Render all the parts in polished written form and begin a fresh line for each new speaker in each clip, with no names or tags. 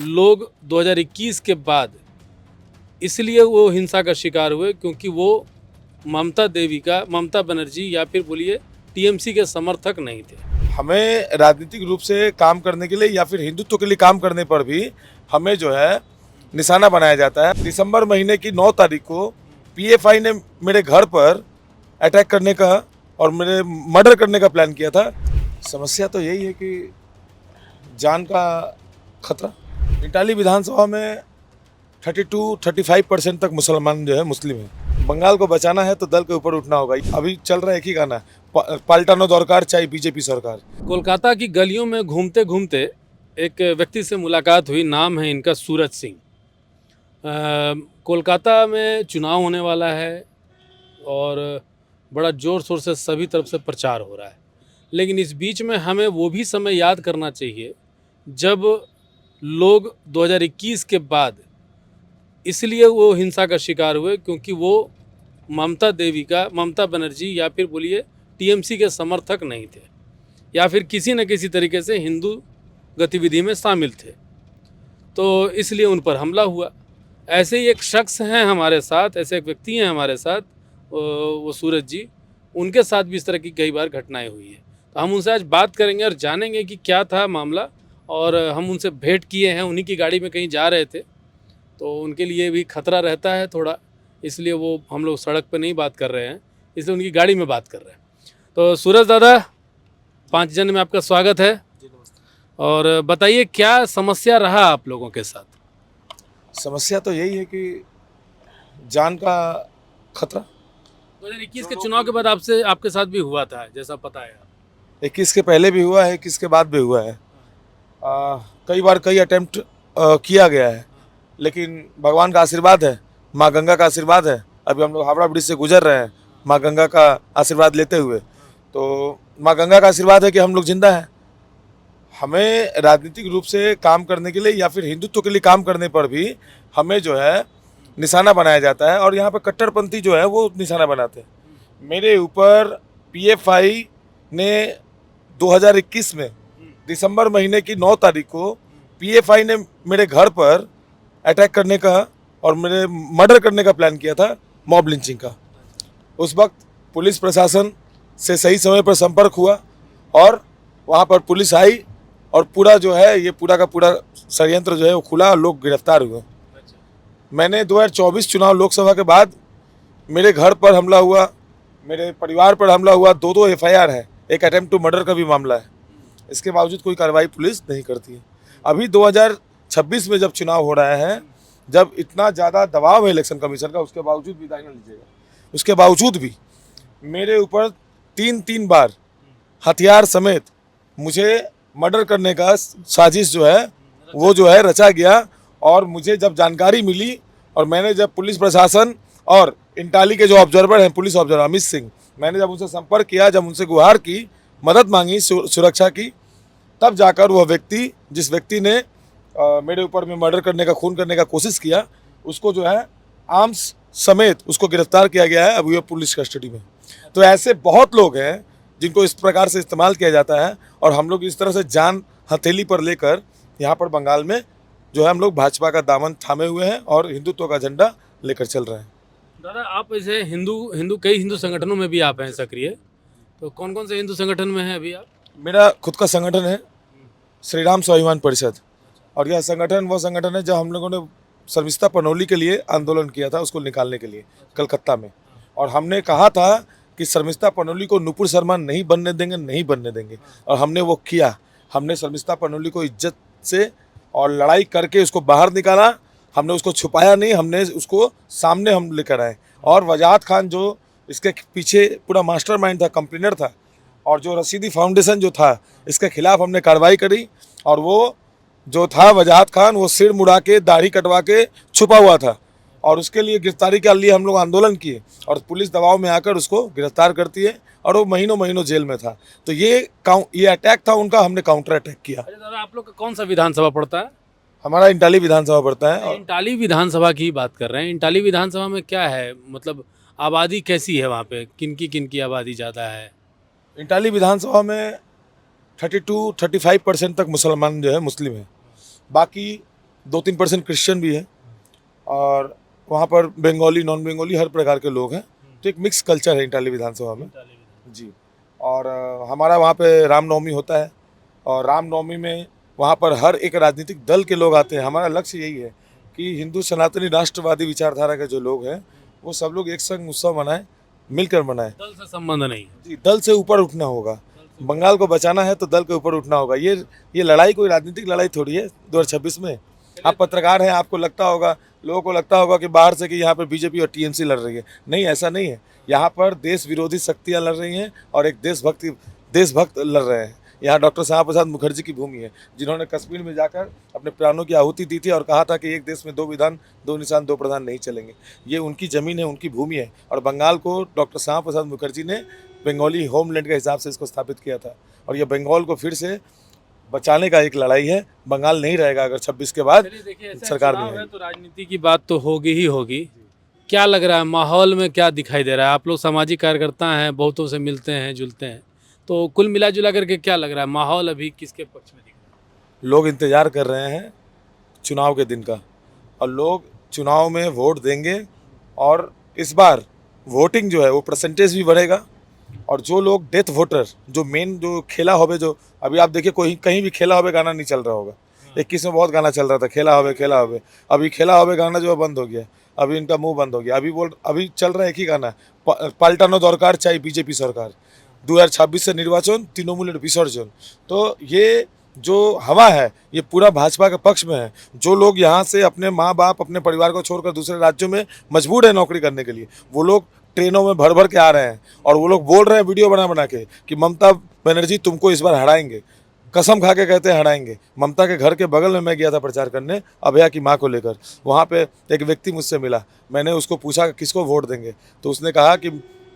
लोग 2021 के बाद इसलिए वो हिंसा का शिकार हुए क्योंकि वो ममता बनर्जी या फिर बोलिए टीएमसी के समर्थक नहीं थे।
हमें राजनीतिक रूप से काम करने के लिए या फिर हिंदुत्व के लिए काम करने पर भी हमें जो है निशाना बनाया जाता है। दिसंबर महीने की 9 तारीख को पीएफआई ने मेरे घर पर अटैक करने का और मेरे मर्डर करने का प्लान किया था। समस्या तो यही है कि जान का खतरा। इटाली विधानसभा में 32-35% तक मुसलमान जो है मुस्लिम है। बंगाल को बचाना है तो दल के ऊपर उठना होगा। अभी चल रहा है एक ही गाना, पलटानो दरकार चाहे बीजेपी सरकार।
कोलकाता की गलियों में घूमते घूमते एक व्यक्ति से मुलाकात हुई। नाम है इनका सूरज सिंह। कोलकाता में चुनाव होने वाला है और बड़ा ज़ोर शोर से सभी तरफ से प्रचार हो रहा है, लेकिन इस बीच में हमें वो भी समय याद करना चाहिए जब लोग 2021 के बाद इसलिए वो हिंसा का शिकार हुए क्योंकि वो ममता बनर्जी या फिर बोलिए टीएमसी के समर्थक नहीं थे या फिर किसी न किसी तरीके से हिंदू गतिविधि में शामिल थे, तो इसलिए उन पर हमला हुआ। ऐसे ही एक शख्स हैं हमारे साथ, ऐसे एक व्यक्ति हैं हमारे साथ, वो सूरज जी, उनके साथ भी इस तरह की कई बार घटनाएं हुई हैं। तो हम उनसे आज बात करेंगे और जानेंगे कि क्या था मामला। और हम उनसे भेंट किए हैं, उन्हीं की गाड़ी में कहीं जा रहे थे, तो उनके लिए भी खतरा रहता है थोड़ा, इसलिए वो हम लोग सड़क पर नहीं बात कर रहे हैं, इसलिए उनकी गाड़ी में बात कर रहे हैं। तो सूरज दादा, 5 जन में आपका स्वागत है। और बताइए क्या समस्या रहा आप लोगों के साथ?
समस्या तो यही है कि जान का खतरा।
2021 के चुनाव के बाद आपके साथ भी हुआ था, जैसा पता है।
21 के पहले भी हुआ है, 21 के बाद भी हुआ है। कई बार कई अटेम्प्ट किया गया है, लेकिन भगवान का आशीर्वाद है, माँ गंगा का आशीर्वाद है। अभी हम लोग हावड़ा ब्रिज से गुजर रहे हैं माँ गंगा का आशीर्वाद लेते हुए, तो माँ गंगा का आशीर्वाद है कि हम लोग जिंदा हैं। हमें राजनीतिक रूप से काम करने के लिए या फिर हिंदुत्व के लिए काम करने पर भी हमें जो है निशाना बनाया जाता है, और यहाँ पर कट्टरपंथी जो है वो निशाना बनाते हैं। मेरे ऊपर पीएफआई ने 2021 में दिसंबर महीने की 9 तारीख को पीएफआई ने मेरे घर पर अटैक करने का और मेरे मर्डर करने का प्लान किया था, मॉब लिंचिंग का। उस वक्त पुलिस प्रशासन से सही समय पर संपर्क हुआ और वहाँ पर पुलिस आई और पूरा जो है ये पूरा का पूरा षड्यंत्र जो है वो खुला और लोग गिरफ्तार हुए। मैंने 2024 चुनाव लोकसभा के बाद मेरे घर पर हमला हुआ, मेरे परिवार पर हमला हुआ, 2 एफआईआर है, एक अटेम्प्ट टू मर्डर का भी मामला है। इसके बावजूद कोई कार्रवाई पुलिस नहीं करती है। अभी 2026 में जब चुनाव हो रहा है, जब इतना ज़्यादा दबाव है इलेक्शन कमीशन का, उसके बावजूद भी दायना लीजिएगा, उसके बावजूद भी मेरे ऊपर 3 बार हथियार समेत मुझे मर्डर करने का साजिश जो है वो जो है रचा गया। और मुझे जब जानकारी मिली और मैंने जब पुलिस प्रशासन और इंटाली के जो ऑब्जर्वर हैं, पुलिस ऑब्जर्वर अमित सिंह, मैंने जब उनसे संपर्क किया, जब उनसे गुहार की, मदद मांगी सुरक्षा की, तब जाकर वह व्यक्ति, जिस व्यक्ति ने मेरे ऊपर में मर्डर करने का, खून करने का कोशिश किया, उसको जो है आर्म्स समेत उसको गिरफ्तार किया गया है। अभी वो पुलिस कस्टडी में। तो ऐसे बहुत लोग हैं जिनको इस प्रकार से इस्तेमाल किया जाता है, और हम लोग इस तरह से जान हथेली पर लेकर यहाँ पर बंगाल में जो है हम लोग भाजपा का दामन थामे हुए हैं और हिंदुत्व का झंडा लेकर चल रहे हैं।
दादा, आप ऐसे कई हिंदू संगठनों में भी आप हैं सक्रिय, तो कौन कौन से हिंदू संगठन में हैं अभी आप?
मेरा खुद का संगठन है श्री राम स्वाभिमान परिषद, और यह संगठन वो संगठन है जब हम लोगों ने शर्मिष्ठा पनौली के लिए आंदोलन किया था, उसको निकालने के लिए कलकत्ता में। और हमने कहा था कि शर्मिष्ठा पनौली को नुपुर शर्मा नहीं बनने देंगे, नहीं बनने देंगे, और हमने वो किया। हमने शर्मिष्ठा पनौली को इज्जत से और लड़ाई करके उसको बाहर निकाला। हमने उसको छुपाया नहीं, हमने उसको सामने हम लेकर आए। और वजाहत खान जो इसके पीछे पूरा मास्टरमाइंड था, कंप्लेनर था, और जो रशीदी फाउंडेशन जो था, इसके खिलाफ हमने कार्रवाई करी। और वो जो था वजाहत खान, वो सिर मुड़ा के, दाढ़ी कटवा के छुपा हुआ था, और उसके लिए गिरफ्तारी के लिए हम लोग आंदोलन किए, और पुलिस दबाव में आकर उसको गिरफ्तार करती है, और वो महीनों महीनों जेल में था। तो ये अटैक था उनका, हमने काउंटर अटैक किया।
अरे दादा, आप लोग का कौन सा विधानसभा पड़ता है?
हमारा इंटाली विधानसभा पड़ता है।
इंटाली विधानसभा की बात कर रहे हैं। इंटाली विधानसभा में क्या है, मतलब आबादी कैसी है वहाँ पे? किनकी आबादी ज़्यादा है?
इंटाली विधानसभा में 32-35% तक मुसलमान जो है मुस्लिम है। बाकी 2-3% क्रिश्चियन भी है, और वहाँ पर बंगाली, नॉन बंगाली हर प्रकार के लोग हैं। तो एक मिक्स कल्चर है इटाली विधानसभा में जी। और हमारा वहाँ पे रामनवमी होता है, और रामनवमी में वहाँ पर हर एक राजनीतिक दल के लोग आते हैं। हमारा लक्ष्य यही है कि हिंदू सनातनी राष्ट्रवादी विचारधारा के जो लोग हैं वो सब लोग एक संग उत्सव मनाएं, मिलकर मनाएं।
दल से संबंध नहीं है।
जी, दल से ऊपर उठना होगा। बंगाल को बचाना है तो दल के ऊपर उठना होगा। ये लड़ाई कोई राजनीतिक लड़ाई थोड़ी है 2026 में। आप पत्रकार हैं, आपको लगता होगा, लोगों को लगता होगा कि बाहर से कि यहाँ पर बीजेपी और टीएमसी लड़ रही है। नहीं, ऐसा नहीं है। यहाँ पर देश विरोधी शक्तियाँ लड़ रही हैं और एक देशभक्त लड़ रहे हैं। यहाँ डॉक्टर श्यामा प्रसाद मुखर्जी की भूमि है, जिन्होंने कश्मीर में जाकर अपने प्राणों की आहुति दी थी और कहा था कि एक देश में 2 विधान, 2 निशान, 2 प्रधान नहीं चलेंगे। ये उनकी ज़मीन है, उनकी भूमि है। और बंगाल को डॉक्टर श्यामा प्रसाद मुखर्जी ने बंगाली होमलैंड के हिसाब से इसको स्थापित किया था। और ये बंगाल को फिर से बचाने का एक लड़ाई है। बंगाल नहीं रहेगा अगर 26 के बाद सरकार नहीं
है तो राजनीति की बात तो होगी ही होगी। क्या लग रहा है माहौल में, क्या दिखाई दे रहा है? आप लोग सामाजिक कार्यकर्ता हैं, बहुतों से मिलते हैं जुलते हैं, तो कुल मिला जुला करके क्या लग रहा है माहौल अभी किसके पक्ष में दिख रहा है?
लोग इंतज़ार कर रहे हैं चुनाव के दिन का, और लोग चुनाव में वोट देंगे। और इस बार वोटिंग जो है वो परसेंटेज भी बढ़ेगा। और जो लोग डेथ वोटर, जो मेन जो खेला होवे, जो अभी आप देखिए कोई कहीं भी खेला होवे गाना नहीं चल रहा होगा। 21 में बहुत गाना चल रहा था, खेला होवे। अभी खेला होवे गाना जो है बंद हो गया, अभी इनका मुंह बंद हो गया। अभी चल रहा है एक ही गाना, पाल्टानो दरकार चाहे बीजेपी सरकार, 2026 से निर्वाचन, तृणमूल विसर्जन। तो ये जो हवा है ये पूरा भाजपा के पक्ष में है। जो लोग यहाँ से अपने माँ बाप, अपने परिवार को छोड़कर दूसरे राज्यों में मजबूर है नौकरी करने के लिए, वो लोग ट्रेनों में भर भर के आ रहे हैं। और वो लोग बोल रहे हैं वीडियो बना के कि ममता बनर्जी तुमको इस बार हराएंगे। कसम खा के कहते हैं हराएंगे। ममता के घर के बगल में मैं गया था प्रचार करने, अभया की माँ को लेकर। वहाँ पे एक व्यक्ति मुझसे मिला, मैंने उसको पूछा किसको वोट देंगे, तो उसने कहा कि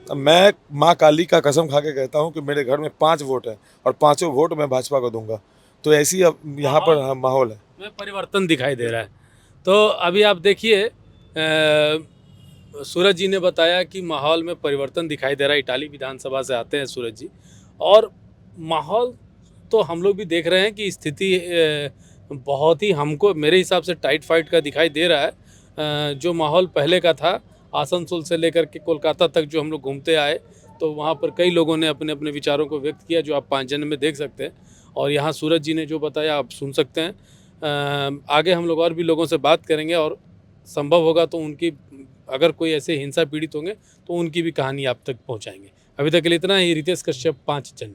मैं माँ काली का कसम खा के कहता हूँ कि मेरे घर में 5 वोट है और 5 वोट मैं भाजपा को दूंगा। तो ऐसी अब यहाँ पर माहौल है,
में परिवर्तन दिखाई दे रहा है। तो अभी आप देखिए, सूरज जी ने बताया कि माहौल में परिवर्तन दिखाई दे रहा है। इटाली विधानसभा से आते हैं सूरज जी, और माहौल तो हम लोग भी देख रहे हैं कि स्थिति बहुत ही, हमको मेरे हिसाब से टाइट फाइट का दिखाई दे रहा है। जो माहौल पहले का था, आसनसोल से लेकर के कोलकाता तक जो हम लोग घूमते आए, तो वहाँ पर कई लोगों ने अपने अपने विचारों को व्यक्त किया, जो आप 5 जन में देख सकते हैं। और यहाँ सूरज जी ने जो बताया आप सुन सकते हैं। आगे हम लोग और भी लोगों से बात करेंगे, और संभव होगा तो उनकी, अगर कोई ऐसे हिंसा पीड़ित होंगे तो उनकी भी कहानी आप तक पहुँचाएंगे। अभी तक के लिए इतना ही। रितेश कश्यप, 5 जन।